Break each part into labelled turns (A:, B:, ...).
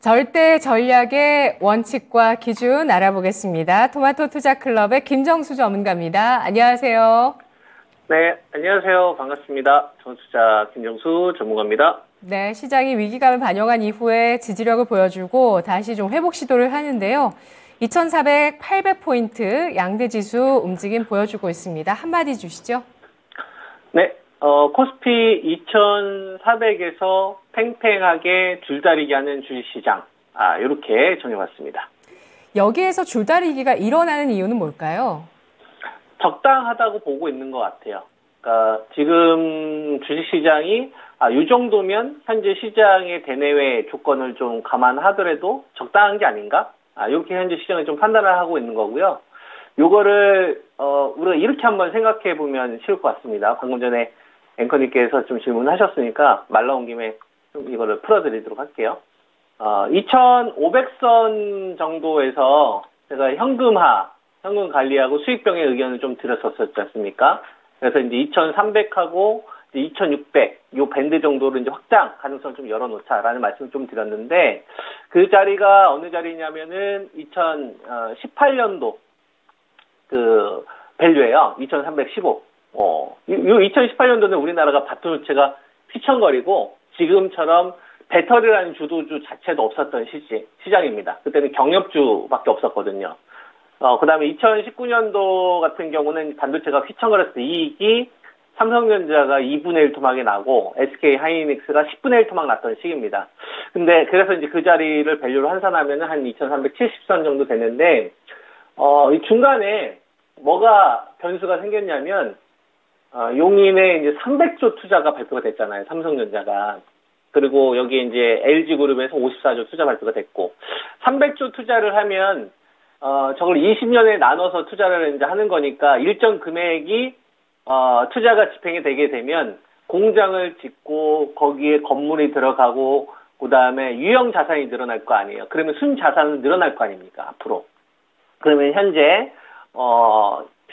A: 절대 전략의 원칙과 기준 알아보겠습니다. 토마토 투자 클럽의 김정수 전문가입니다. 안녕하세요.
B: 네, 안녕하세요. 반갑습니다. 전투자 김정수 전문가입니다.
A: 네, 시장이 위기감을 반영한 이후에 지지력을 보여주고 다시 좀 회복 시도를 하는데요. 2,400, 800포인트 양대 지수 움직임 보여주고 있습니다. 한마디 주시죠.
B: 네, 코스피 2,400에서 팽팽하게 줄다리기 하는 주식시장. 이렇게 정해봤습니다.
A: 여기에서 줄다리기가 일어나는 이유는 뭘까요?
B: 적당하다고 보고 있는 것 같아요. 그러니까 지금 주식시장이 이 정도면 현재 시장의 대내외 조건을 좀 감안하더라도 적당한 게 아닌가? 이렇게 현재 시장이 좀 판단을 하고 있는 거고요. 요거를 우리가 이렇게 한번 생각해 보면 쉬울 것 같습니다. 방금 전에 앵커님께서 좀 질문하셨으니까 말 나온 김에 좀 이거를 풀어드리도록 할게요. 2,500선 정도에서 제가 현금 관리하고 수익병의 의견을 좀 드렸었지 않습니까? 그래서 이제 2,300하고 2,600, 요 밴드 정도로 이제 확장 가능성을 좀 열어놓자라는 말씀을 좀 드렸는데, 그 자리가 어느 자리냐면은 2018년도 그 밸류예요. 2,315. 요 2018년도는 우리나라가 바토누체가 휘청거리고 지금처럼 배터리라는 주도주 자체도 없었던 시장입니다. 그때는 경협주밖에 없었거든요. 그 다음에 2019년도 같은 경우는 반도체가 휘청거렸을 때 이익이 삼성전자가 2분의 1 토막이 나고 SK 하이닉스가 10분의 1 토막 났던 시기입니다. 근데 그래서 이제 그 자리를 밸류로 환산하면 한 2,370선 정도 되는데, 이 중간에 뭐가 변수가 생겼냐면, 용인에 이제 300조 투자가 발표가 됐잖아요. 삼성전자가. 그리고 여기에 이제 LG그룹에서 54조 투자 발표가 됐고, 300조 투자를 하면, 저걸 20년에 나눠서 투자를 이제 하는 거니까 일정 금액이 투자가 집행이 되게 되면 공장을 짓고 거기에 건물이 들어가고 그다음에 유형 자산이 늘어날 거 아니에요. 그러면 순 자산은 늘어날 거 아닙니까? 앞으로. 그러면 현재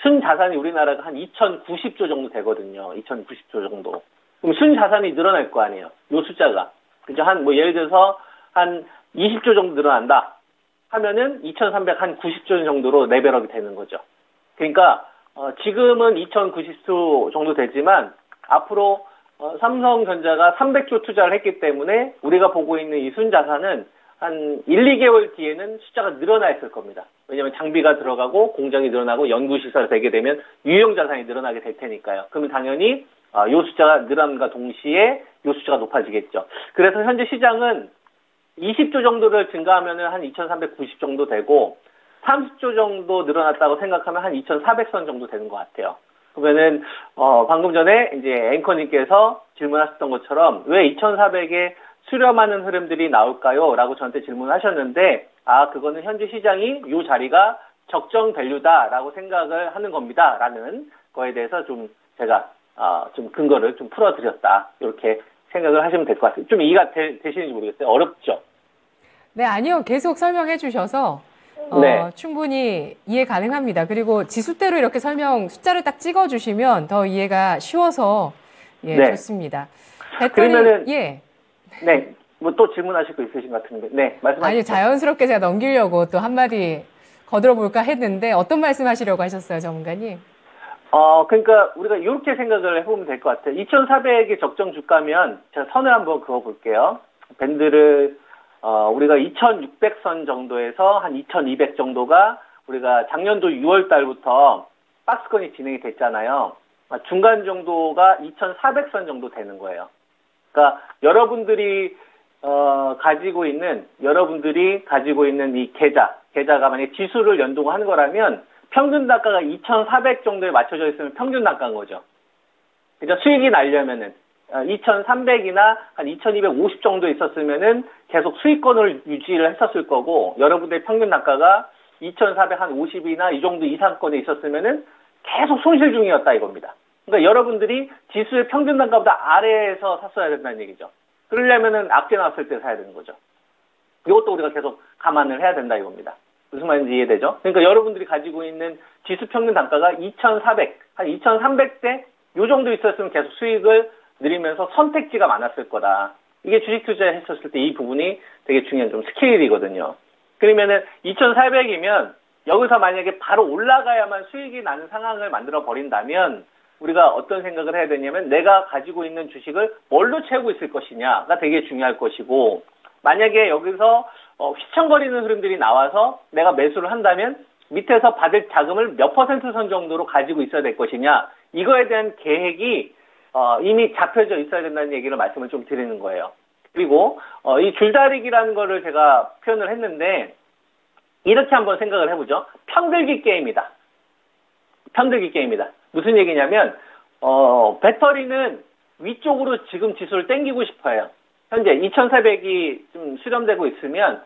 B: 순 자산이 우리나라가 한 2,090조 정도 되거든요. 2,090조 정도. 그럼 순 자산이 늘어날 거 아니에요. 요 숫자가. 그죠? 예를 들어서 한 20조 정도 늘어난다 하면은 2,390조 정도로 레벨업이 되는 거죠. 그러니까 지금은 2,090조 정도 되지만 앞으로 삼성전자가 300조 투자를 했기 때문에 우리가 보고 있는 이 순자산은 한 1, 2개월 뒤에는 숫자가 늘어나 있을 겁니다. 왜냐하면 장비가 들어가고 공장이 늘어나고 연구시설이 되게 되면 유형자산이 늘어나게 될 테니까요. 그러면 당연히 이 숫자가 늘어남과 동시에 이 숫자가 높아지겠죠. 그래서 현재 시장은 20조 정도를 증가하면 한 2,390 정도 되고 30조 정도 늘어났다고 생각하면 한 2,400선 정도 되는 것 같아요. 그러면은 방금 전에 이제 앵커님께서 질문하셨던 것처럼 왜 2,400에 수렴하는 흐름들이 나올까요? 라고 저한테 질문하셨는데, 그거는 현재 시장이 이 자리가 적정 밸류다라고 생각을 하는 겁니다. 라는 거에 대해서 좀 제가 좀 근거를 좀 풀어드렸다. 이렇게 생각을 하시면 될 것 같아요. 좀 이해가 되시는지 모르겠어요. 어렵죠?
A: 네, 아니요. 계속 설명해 주셔서
B: 네.
A: 충분히 이해 가능합니다. 그리고 지수대로 이렇게 숫자를 딱 찍어주시면 더 이해가 쉬워서
B: 네.
A: 좋습니다.
B: 그러면은
A: 예.
B: 네. 뭐 또 질문하실 거 있으신 것 같은데. 네, 말씀하시죠.
A: 아니, 자연스럽게 제가 넘기려고 또 한마디 거들어볼까 했는데 어떤 말씀 하시려고 하셨어요, 전문가님?
B: 그러니까 우리가 이렇게 생각을 해보면 될 것 같아요. 2,400이 적정 주가면 제가 선을 한번 그어볼게요. 밴드를 우리가 2,600선 정도에서 한 2,200 정도가 우리가 작년도 6월 달부터 박스권이 진행이 됐잖아요. 중간 정도가 2,400선 정도 되는 거예요. 그러니까 여러분들이 가지고 있는 이 계좌가 만약에 지수를 연동하는 거라면 평균 단가가 2,400 정도에 맞춰져 있으면 평균 단가인 거죠. 그죠? 수익이 나려면은 2,300이나 한 2,250 정도 있었으면은 계속 수익권을 유지를 했었을 거고, 여러분들의 평균 단가가 2,400 한 50이나 이 정도 이상권에 있었으면은 계속 손실 중이었다 이겁니다. 그러니까 여러분들이 지수의 평균 단가보다 아래에서 샀어야 된다는 얘기죠. 그러려면은 악재 나왔을 때 사야 되는 거죠. 이것도 우리가 계속 감안을 해야 된다 이겁니다. 무슨 말인지 이해되죠? 그러니까 여러분들이 가지고 있는 지수 평균 단가가 2,400, 한 2,300대 요 정도 있었으면 계속 수익을 늘리면서 선택지가 많았을 거다. 이게 주식 투자했었을 때 이 부분이 되게 중요한 좀 스케일이거든요. 그러면은 2,400이면 여기서 만약에 바로 올라가야만 수익이 나는 상황을 만들어 버린다면 우리가 어떤 생각을 해야 되냐면 내가 가지고 있는 주식을 뭘로 채우고 있을 것이냐가 되게 중요할 것이고 만약에 여기서 휘청거리는 흐름들이 나와서 내가 매수를 한다면 밑에서 받을 자금을 몇 퍼센트 선 정도로 가지고 있어야 될 것이냐 이거에 대한 계획이 이미 잡혀져 있어야 된다는 얘기를 말씀을 좀 드리는 거예요. 그리고 이 줄다리기라는 거를 제가 표현을 했는데 이렇게 한번 생각을 해보죠. 편들기 게임이다. 편들기 게임이다. 무슨 얘기냐면 배터리는 위쪽으로 지금 지수를 땡기고 싶어요. 현재 2,400이 좀 수렴되고 있으면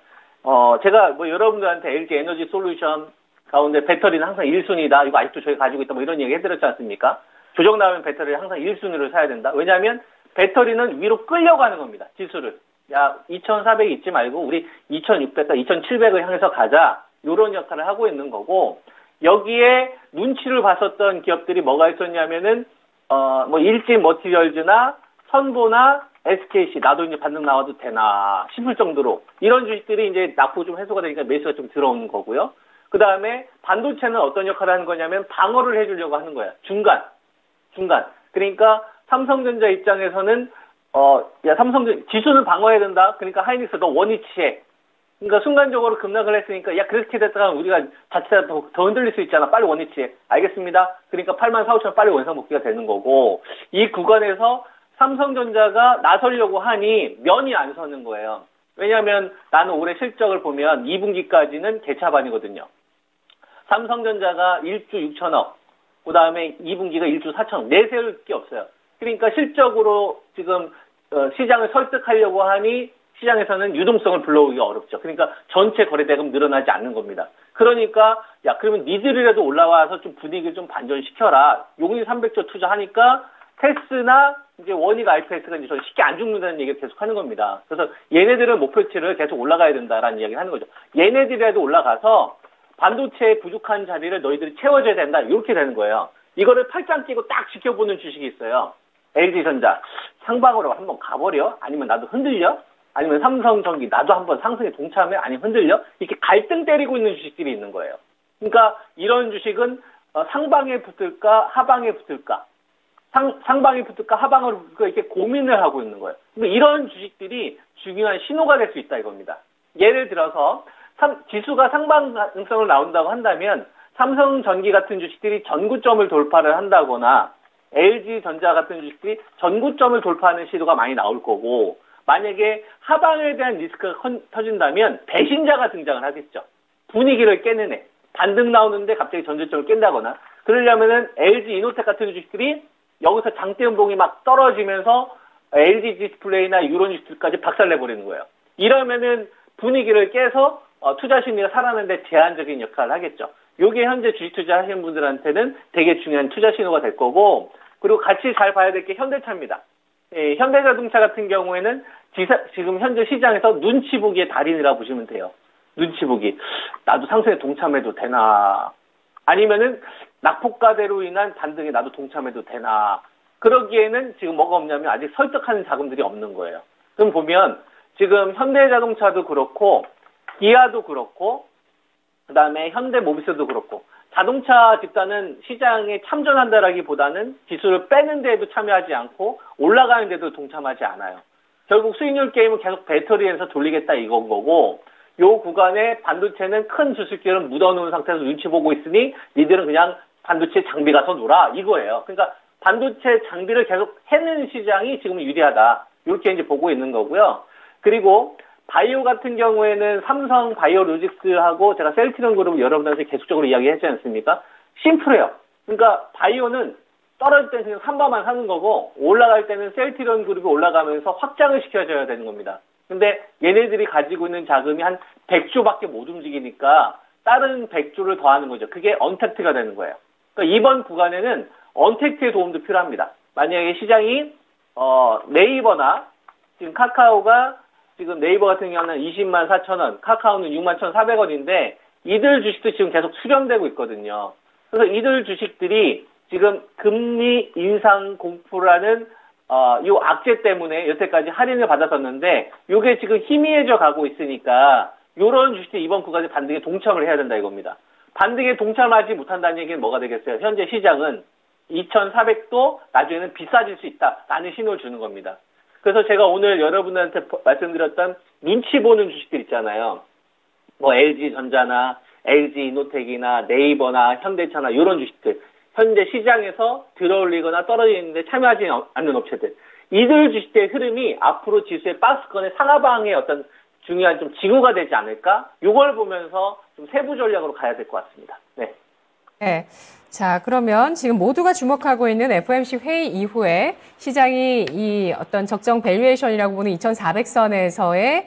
B: 제가 뭐 여러분들한테 LG 에너지 솔루션 가운데 배터리는 항상 1순위다. 이거 아직도 저희 가지고 있다. 뭐 이런 얘기 해드렸지 않습니까? 조정 나오면 배터리를 항상 1순위로 사야 된다. 왜냐하면 배터리는 위로 끌려가는 겁니다. 지수를. 야, 2,400 잊지 말고 우리 2,600과 2,700을 향해서 가자. 이런 역할을 하고 있는 거고 여기에 눈치를 봤었던 기업들이 뭐가 있었냐면은 뭐 일지 머티리얼즈나 선보나 SKC 나도 이제 반등 나와도 되나 싶을 정도로 이런 주식들이 이제 낙폭 좀 해소가 되니까 매수가 좀 들어오는 거고요. 그 다음에 반도체는 어떤 역할을 하는 거냐면 방어를 해주려고 하는 거야. 중간. 그러니까 삼성전자 입장에서는 야 지수는 방어해야 된다. 그러니까 하이닉스 너 원위치해. 그러니까 순간적으로 급락을 했으니까 야 그렇게 됐다가 우리가 자체가 더 흔들릴 수 있잖아. 빨리 원위치해. 알겠습니다. 그러니까 84,500원 빨리 원상복귀가 되는 거고 이 구간에서 삼성전자가 나서려고 하니 면이 안 서는 거예요. 왜냐하면 나는 올해 실적을 보면 2분기까지는 개차반이거든요. 삼성전자가 1조 6천억, 그 다음에 2분기가 1조 4천억, 내세울 게 없어요. 그러니까 실적으로 지금 시장을 설득하려고 하니 시장에서는 유동성을 불러오기가 어렵죠. 그러니까 전체 거래대금 늘어나지 않는 겁니다. 그러니까 야 그러면 니들이라도 올라와서 좀 분위기를 좀 반전시켜라. 용인 300조 투자하니까 테스나 이제 원익 IPS가 이제 쉽게 안 죽는다는 얘기를 계속 하는 겁니다. 그래서 얘네들은 목표치를 계속 올라가야 된다라는 이야기를 하는 거죠. 얘네들이라도 올라가서 반도체에 부족한 자리를 너희들이 채워줘야 된다. 이렇게 되는 거예요. 이거를 팔짱 끼고 딱 지켜보는 주식이 있어요. LG전자 상방으로 한번 가버려? 아니면 나도 흔들려? 아니면 삼성전기 나도 한번 상승에 동참해? 아니면 흔들려? 이렇게 갈등 때리고 있는 주식들이 있는 거예요. 그러니까 이런 주식은 상방에 붙을까 하방에 붙을까 상방에 붙을까 하방으로 붙을까 이렇게 고민을 하고 있는 거예요. 그러니까 이런 주식들이 중요한 신호가 될 수 있다 이겁니다. 예를 들어서 지수가 상방 가능성을 나온다고 한다면 삼성전기 같은 주식들이 전구점을 돌파를 한다거나 LG전자 같은 주식들이 전구점을 돌파하는 시도가 많이 나올 거고 만약에 하방에 대한 리스크가 터진다면 배신자가 등장을 하겠죠. 분위기를 깨는 애. 반등 나오는데 갑자기 전저점을 깬다거나 그러려면은 LG 이노텍 같은 주식들이 여기서 장대음봉이 막 떨어지면서 LG 디스플레이나 이런 주식들까지 박살내버리는 거예요. 이러면은 분위기를 깨서 투자 심리가 살아나는데 제한적인 역할을 하겠죠. 요게 현재 주식 투자하시는 분들한테는 되게 중요한 투자 신호가 될 거고 그리고 같이 잘 봐야 될 게 현대차입니다. 예, 현대자동차 같은 경우에는 지금 현재 시장에서 눈치 보기의 달인이라고 보시면 돼요. 눈치 보기. 나도 상승에 동참해도 되나? 아니면은 낙폭과대로 인한 반등에 나도 동참해도 되나? 그러기에는 지금 뭐가 없냐면 아직 설득하는 자금들이 없는 거예요. 그럼 보면 지금 현대자동차도 그렇고 기아도 그렇고 그 다음에 현대모비스도 그렇고 자동차 집단은 시장에 참전한다라기보다는 지수를 빼는 데에도 참여하지 않고 올라가는 데도 동참하지 않아요. 결국 수익률 게임은 계속 배터리에서 돌리겠다 이건 거고 요 구간에 반도체는 큰 주식들은 묻어놓은 상태에서 눈치 보고 있으니 니들은 그냥 반도체 장비 가서 놀아 이거예요. 그러니까 반도체 장비를 계속 해는 시장이 지금 유리하다. 이렇게 이제 보고 있는 거고요. 그리고 바이오 같은 경우에는 삼성 바이오로직스하고 제가 셀트리온 그룹을 여러분들한테 계속적으로 이야기했지 않습니까? 심플해요. 그러니까 바이오는 떨어질 때는 그냥 3번만 사는 거고 올라갈 때는 셀트리온 그룹이 올라가면서 확장을 시켜줘야 되는 겁니다. 근데 얘네들이 가지고 있는 자금이 한 100조밖에 못 움직이니까 다른 100조를 더하는 거죠. 그게 언택트가 되는 거예요. 그러니까 이번 구간에는 언택트의 도움도 필요합니다. 만약에 시장이 네이버나 지금 카카오가 지금 네이버 같은 경우는 20만 4천 원, 카카오는 6만 1,400원인데 이들 주식도 지금 계속 수렴되고 있거든요. 그래서 이들 주식들이 지금 금리 인상 공포라는 요 악재 때문에 여태까지 할인을 받았었는데 요게 지금 희미해져 가고 있으니까 요런 주식들 이번 구간에 반등에 동참을 해야 된다 이겁니다. 반등에 동참하지 못한다는 얘기는 뭐가 되겠어요? 현재 시장은 2,400도 나중에는 비싸질 수 있다라는 신호를 주는 겁니다. 그래서 제가 오늘 여러분한테 말씀드렸던 눈치 보는 주식들 있잖아요. 뭐 LG전자나 LG이노텍이나 네이버나 현대차나 이런 주식들. 현재 시장에서 들어올리거나 떨어지는데 참여하지 않는 업체들. 이들 주식의 흐름이 앞으로 지수의 박스권의 상하방의 어떤 중요한 좀 징후가 되지 않을까? 이걸 보면서 좀 세부 전략으로 가야 될 것 같습니다. 네.
A: 네. 자, 그러면 지금 모두가 주목하고 있는 FOMC 회의 이후에 시장이 이 어떤 적정 밸류에이션이라고 보는 2,400선에서의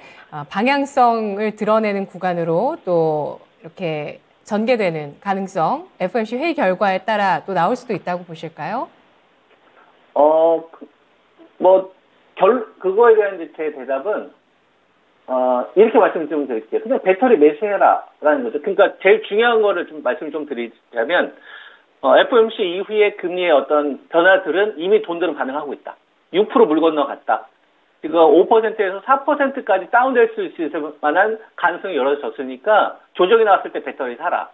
A: 방향성을 드러내는 구간으로 또 이렇게 전개되는 가능성, FOMC 회의 결과에 따라 또 나올 수도 있다고 보실까요?
B: 그거에 대한 제 대답은, 이렇게 말씀 좀 드릴게요. 그냥 배터리 매수해라라는 거죠. 그러니까 제일 중요한 거를 좀 말씀 좀 드리자면, FOMC 이후에 금리의 어떤 변화들은 이미 돈들은 반응하고 있다. 6% 물 건너갔다. 지금 5%에서 4%까지 다운될 수 있을 만한 가능성이 열어졌으니까 조정이 나왔을 때 배터리 사라.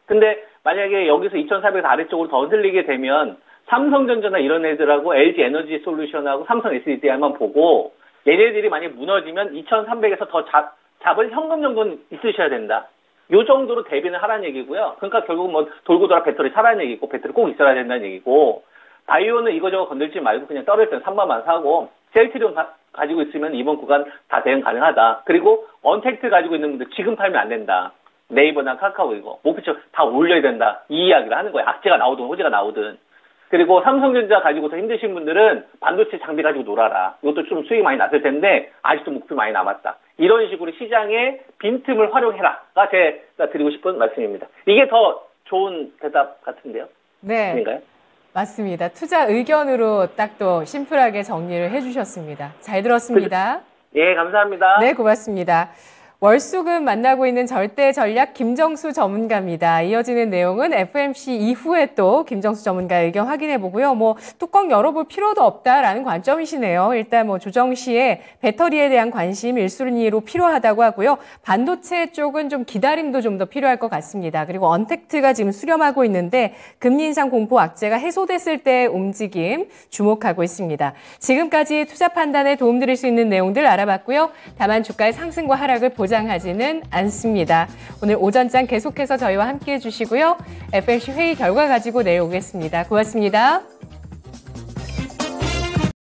B: 근데 만약에 여기서 2,400 아래쪽으로 더 흔들리게 되면 삼성전자나 이런 애들하고 LG 에너지 솔루션하고 삼성 SDI만 보고 얘네들이 만약에 무너지면 2,300에서 더 잡을 현금 정도는 있으셔야 된다. 요 정도로 대비는 하라는 얘기고요. 그러니까 결국 뭐 돌고 돌아 배터리 사라는 얘기고 배터리 꼭 있어야 된다는 얘기고 바이오는 이거저거 건들지 말고 그냥 떨어질 땐 3만만 사고 셀트리온 가지고 있으면 이번 구간 다 대응 가능하다. 그리고 언택트 가지고 있는 분들 지금 팔면 안 된다. 네이버나 카카오 이거 목표치 다 올려야 된다. 이 이야기를 하는 거예요. 악재가 나오든 호재가 나오든. 그리고 삼성전자 가지고서 힘드신 분들은 반도체 장비 가지고 놀아라. 이것도 좀 수익이 많이 났을 텐데 아직도 목표 많이 남았다. 이런 식으로 시장의 빈틈을 활용해라가 제가 드리고 싶은 말씀입니다. 이게 더 좋은 대답 같은데요?
A: 네.
B: 아닌가요?
A: 맞습니다. 투자 의견으로 딱 또 심플하게 정리를 해주셨습니다. 잘 들었습니다.
B: 예, 감사합니다.
A: 네, 고맙습니다. 월수금 만나고 있는 절대 전략 김정수 전문가입니다. 이어지는 내용은 FOMC 이후에 또 김정수 전문가 의견 확인해 보고요. 뭐 뚜껑 열어볼 필요도 없다라는 관점이시네요. 일단 뭐 조정 시에 배터리에 대한 관심 1순위로 필요하다고 하고요. 반도체 쪽은 좀 기다림도 좀 더 필요할 것 같습니다. 그리고 언택트가 지금 수렴하고 있는데 금리 인상 공포 악재가 해소됐을 때 움직임 주목하고 있습니다. 지금까지 투자 판단에 도움드릴 수 있는 내용들 알아봤고요. 다만 주가의 상승과 하락을 보장하지는 않습니다. 오늘 오전장 계속해서 저희와 함께해 주시고요. FOMC 회의 결과 가지고 내일 오겠습니다. 고맙습니다.